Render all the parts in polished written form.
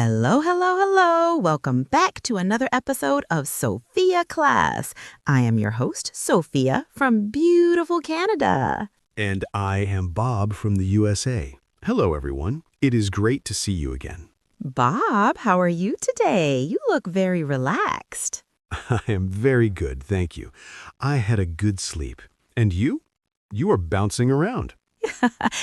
Hello, hello, hello. Welcome back to another episode of Sophia Class. I am your host, Sophia, from beautiful Canada. And I am Bob from the USA. Hello, everyone. It is great to see you again. Bob, how are you today? You look very relaxed. I am very good, thank you. I had a good sleep. And you? You are bouncing around.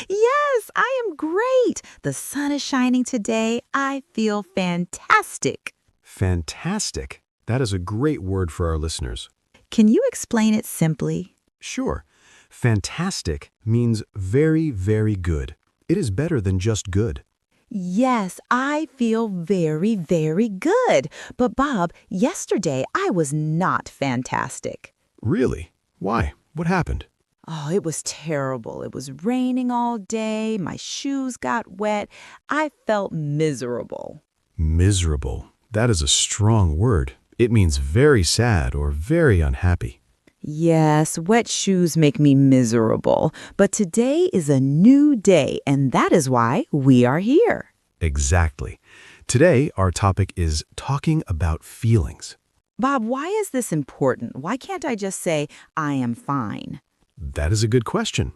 Yes, I am great. The sun is shining today. I feel fantastic. Fantastic. That is a great word for our listeners. Can you explain it simply? Sure. Fantastic means very, very good. It is better than just good. Yes, I feel very, very good. But Bob, yesterday I was not fantastic. Really? Why? What happened? Oh, it was terrible. It was raining all day. My shoes got wet. I felt miserable. Miserable. That is a strong word. It means very sad or very unhappy. Yes, wet shoes make me miserable. But today is a new day, and that is why we are here. Exactly. Today, our topic is talking about feelings. Bob, why is this important? Why can't I just say, I am fine? That is a good question.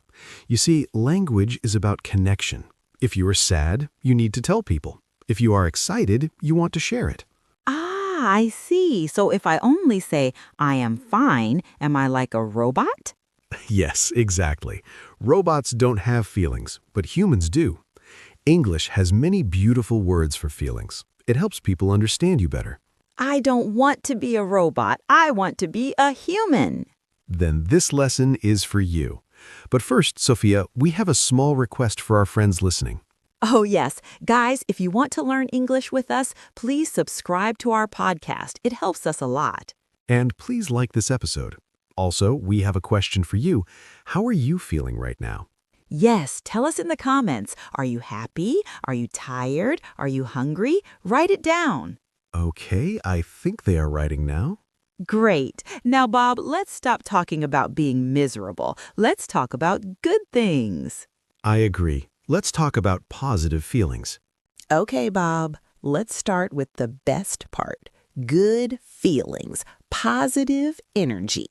You see, language is about connection. If you are sad, you need to tell people. If you are excited, you want to share it. Ah, I see. So if I only say, I am fine, am I like a robot? Yes, exactly. Robots don't have feelings, but humans do. English has many beautiful words for feelings. It helps people understand you better. I don't want to be a robot. I want to be a human. Then this lesson is for you. But first, Sophia, we have a small request for our friends listening. Oh, yes. Guys, if you want to learn English with us, please subscribe to our podcast. It helps us a lot. And please like this episode. Also, we have a question for you. How are you feeling right now? Yes, tell us in the comments. Are you happy? Are you tired? Are you hungry? Write it down. Okay, I think they are writing now. Great. Now, Bob, let's stop talking about being miserable. Let's talk about good things. I agree. Let's talk about positive feelings. Okay, Bob, let's start with the best part. Good feelings, positive energy.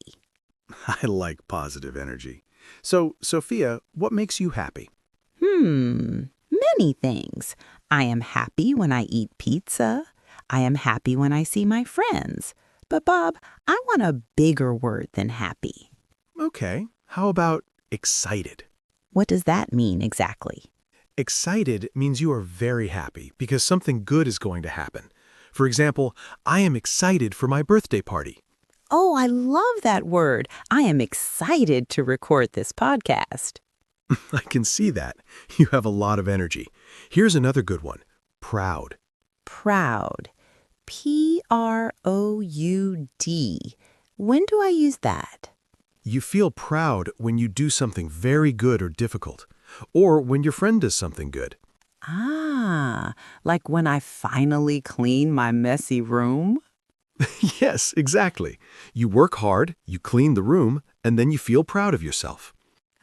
I like positive energy. So, Sophia, what makes you happy? Many things. I am happy when I eat pizza. I am happy when I see my friends. But Bob, I want a bigger word than happy. Okay, how about excited? What does that mean exactly? Excited means you are very happy because something good is going to happen. For example, I am excited for my birthday party. Oh, I love that word. I am excited to record this podcast. I can see that. You have a lot of energy. Here's another good one. Proud. Proud. Proud. When do I use that? You feel proud when you do something very good or difficult, or when your friend does something good. Ah, like when I finally clean my messy room? Yes, exactly. You work hard, you clean the room, and then you feel proud of yourself.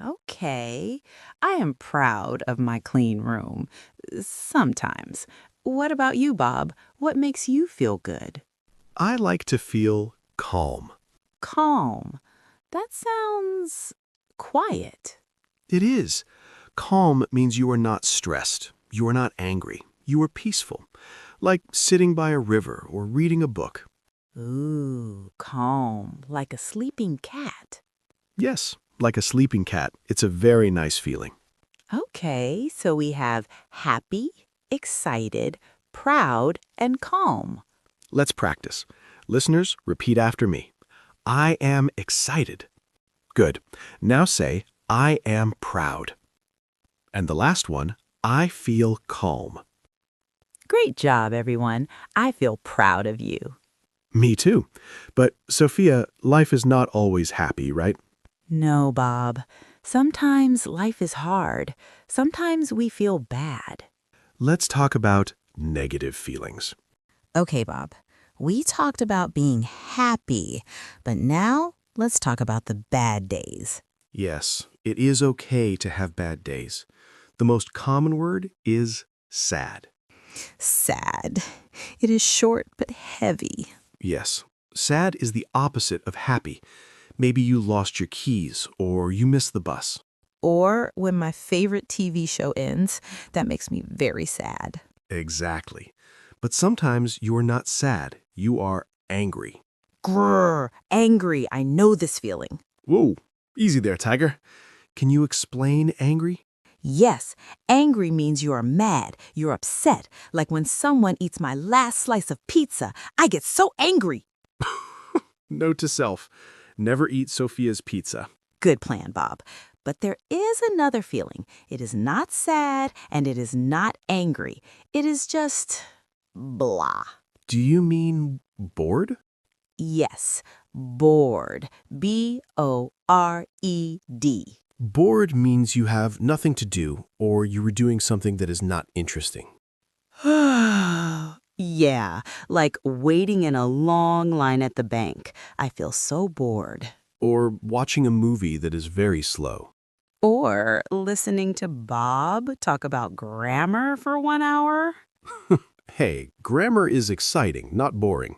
Okay, I am proud of my clean room. Sometimes. What about you, Bob? What makes you feel good? I like to feel calm. Calm. That sounds quiet. It is. Calm means you are not stressed. You are not angry. You are peaceful, like sitting by a river or reading a book. Ooh, calm, like a sleeping cat. Yes, like a sleeping cat. It's a very nice feeling. Okay, so we have happy, excited, proud, and calm. Let's practice. Listeners, repeat after me. I am excited. Good. Now say, I am proud. And the last one, I feel calm. Great job, everyone. I feel proud of you. Me too. But, Sophia, life is not always happy, right? No, Bob. Sometimes life is hard. Sometimes we feel bad. Let's talk about negative feelings. Okay, Bob. We talked about being happy, but now let's talk about the bad days. Yes, it is okay to have bad days. The most common word is sad. Sad. It is short but heavy. Yes. Sad is the opposite of happy. Maybe you lost your keys or you missed the bus. Or when my favorite TV show ends, that makes me very sad. Exactly. But sometimes you are not sad. You are angry. Grrr, angry. I know this feeling. Whoa, easy there, Tiger. Can you explain angry? Yes, angry means you are mad, you're upset. Like when someone eats my last slice of pizza, I get so angry. Note to self, never eat Sophia's pizza. Good plan, Bob. But there is another feeling. It is not sad and it is not angry. It is just blah. Do you mean bored? Yes, bored. B-O-R-E-D. Bored means you have nothing to do or you were doing something that is not interesting. Yeah, like waiting in a long line at the bank. I feel so bored. Or watching a movie that is very slow. Or listening to Bob talk about grammar for 1 hour. Hey, grammar is exciting, not boring.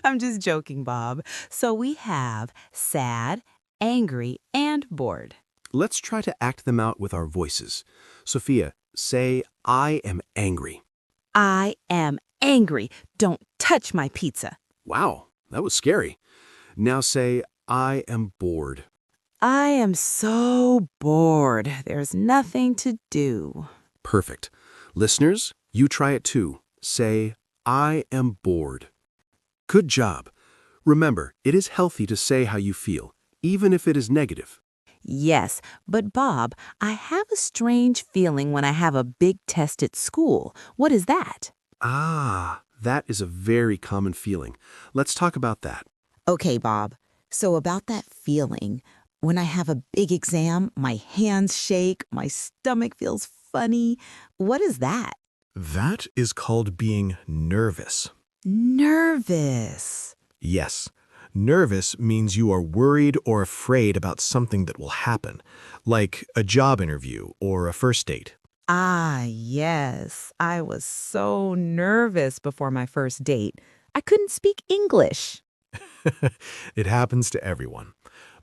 I'm just joking, Bob. So we have sad, angry, and bored. Let's try to act them out with our voices. Sophia, say, I am angry. I am angry. Don't touch my pizza. Wow, that was scary. Now say, I am bored. I am so bored. There's nothing to do. Perfect. Listeners, you try it too. Say, I am bored. Good job. Remember, it is healthy to say how you feel, even if it is negative. Yes, but Bob, I have a strange feeling when I have a big test at school. What is that? Ah, that is a very common feeling. Let's talk about that. Okay, Bob. So about that feeling, when I have a big exam, my hands shake, my stomach feels funny. What is that? That is called being nervous. Nervous. Yes. Nervous means you are worried or afraid about something that will happen, like a job interview or a first date. Ah, yes. I was so nervous before my first date. I couldn't speak English. It happens to everyone.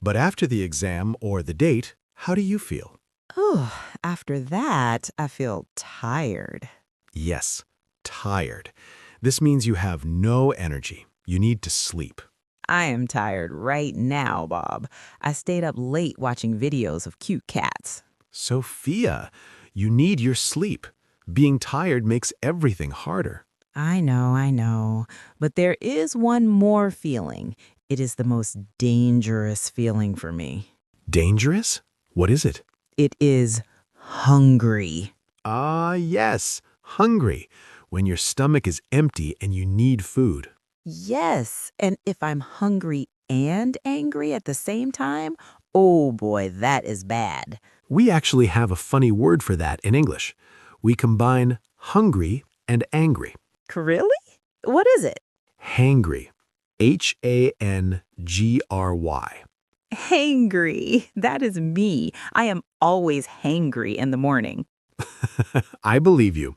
But after the exam or the date, how do you feel? Oh, after that, I feel tired. Yes, tired. This means you have no energy. You need to sleep. I am tired right now, Bob. I stayed up late watching videos of cute cats. Sophia, you need your sleep. Being tired makes everything harder. I know. But there is one more feeling. It is the most dangerous feeling for me. Dangerous? What is it? It is hungry. Ah, yes, hungry. When your stomach is empty and you need food. Yes, and if I'm hungry and angry at the same time, oh boy, that is bad. We actually have a funny word for that in English. We combine hungry and angry. Really? What is it? Hangry. Hangry. Hangry. That is me. I am always hangry in the morning. I believe you.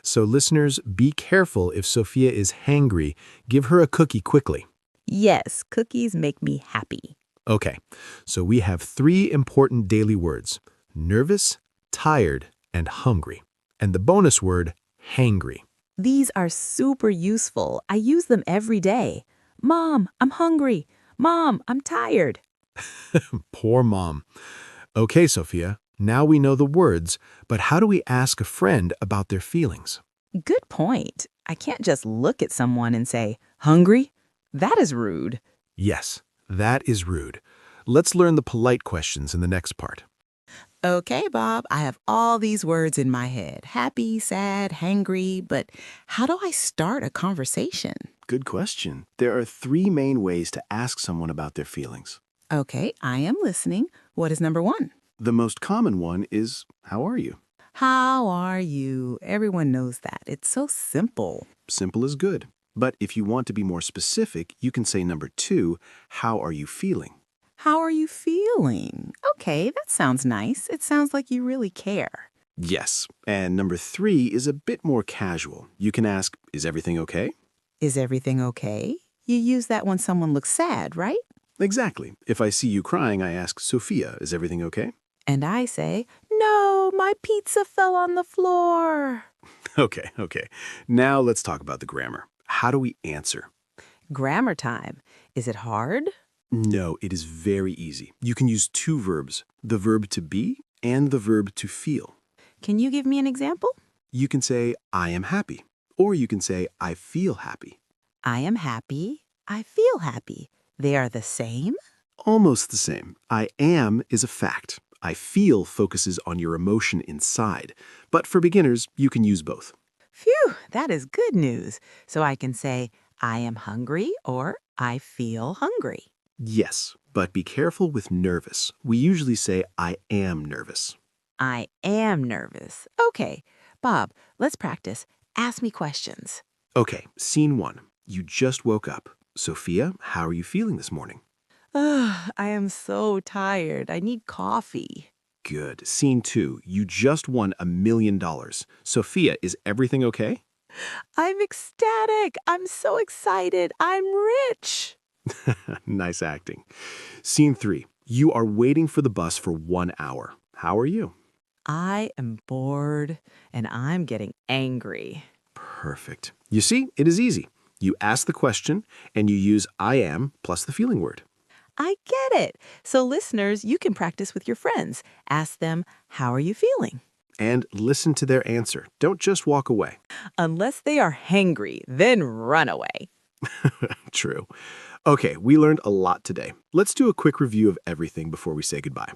So listeners, be careful if Sophia is hangry. Give her a cookie quickly. Yes, cookies make me happy. Okay, so we have 3 important daily words: nervous, tired, and hungry. And the bonus word, hangry. These are super useful. I use them every day. Mom, I'm hungry. Mom, I'm tired. Poor mom. Okay, Sophia, now we know the words, but how do we ask a friend about their feelings? Good point. I can't just look at someone and say, hungry? That is rude. Yes, that is rude. Let's learn the polite questions in the next part. Okay, Bob, I have all these words in my head. Happy, sad, hangry, but how do I start a conversation? Good question. There are 3 main ways to ask someone about their feelings. Okay, I am listening. What is number 1? The most common one is, how are you? How are you? Everyone knows that. It's so simple. Simple is good. But if you want to be more specific, you can say number 2, how are you feeling? How are you feeling? Okay, that sounds nice. It sounds like you really care. Yes. And number 3 is a bit more casual. You can ask, is everything okay? Is everything okay? You use that when someone looks sad, right? Exactly. If I see you crying, I ask, Sophia, is everything okay? And I say, no, my pizza fell on the floor. Okay. Now let's talk about the grammar. How do we answer? Grammar time. Is it hard? No, it is very easy. You can use 2 verbs, the verb to be and the verb to feel. Can you give me an example? You can say, I am happy, or you can say, I feel happy. I am happy. I feel happy. They are the same? Almost the same. I am is a fact. I feel focuses on your emotion inside. But for beginners, you can use both. Phew, that is good news. So I can say, I am hungry or I feel hungry. Yes, but be careful with nervous. We usually say, I am nervous. I am nervous. Okay, Bob, let's practice. Ask me questions. Okay, scene 1. You just woke up. Sophia, how are you feeling this morning? Ugh, I am so tired. I need coffee. Good. Scene 2. You just won $1 million. Sophia, is everything okay? I'm ecstatic. I'm so excited. I'm rich. Nice acting. Scene 3. You are waiting for the bus for 1 hour. How are you? I am bored and I'm getting angry. Perfect. You see, it is easy. You ask the question and you use I am plus the feeling word. I get it. So listeners, you can practice with your friends. Ask them, how are you feeling? And listen to their answer. Don't just walk away. Unless they are hangry, then run away. True. Okay, we learned a lot today. Let's do a quick review of everything before we say goodbye.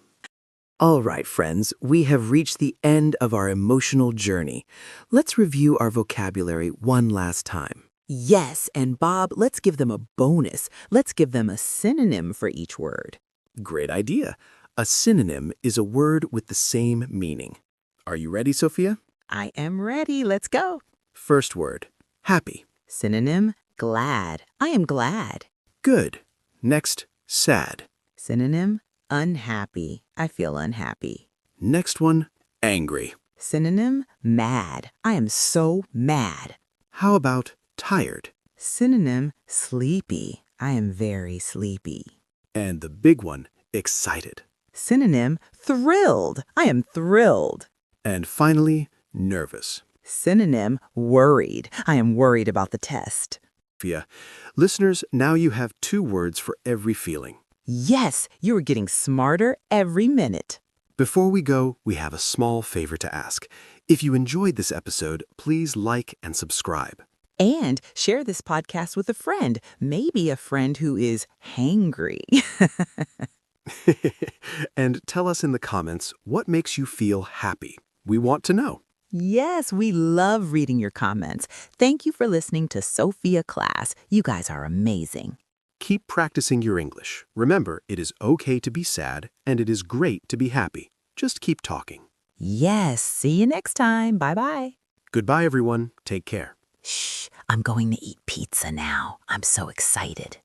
All right, friends, we have reached the end of our emotional journey. Let's review our vocabulary one last time. Yes, and Bob, let's give them a bonus. Let's give them a synonym for each word. Great idea. A synonym is a word with the same meaning. Are you ready, Sophia? I am ready. Let's go. First word, happy. Synonym, glad. I am glad. Good. Next, sad. Synonym, unhappy. I feel unhappy. Next one, angry. Synonym, mad. I am so mad. How about tired? Synonym, sleepy. I am very sleepy. And the big one, excited. Synonym, thrilled. I am thrilled. And finally, nervous. Synonym, worried. I am worried about the test. Sophia, listeners, now you have 2 words for every feeling. Yes, you are getting smarter every minute. Before we go, we have a small favor to ask. If you enjoyed this episode, please like and subscribe. And share this podcast with a friend, maybe a friend who is hangry. And tell us in the comments what makes you feel happy. We want to know. Yes, we love reading your comments. Thank you for listening to Sophia class. You guys are amazing. Keep practicing your English. Remember, it is okay to be sad and it is great to be happy. Just keep talking. Yes, see you next time. Bye-bye. Goodbye, everyone. Take care. Shh, I'm going to eat pizza now. I'm so excited.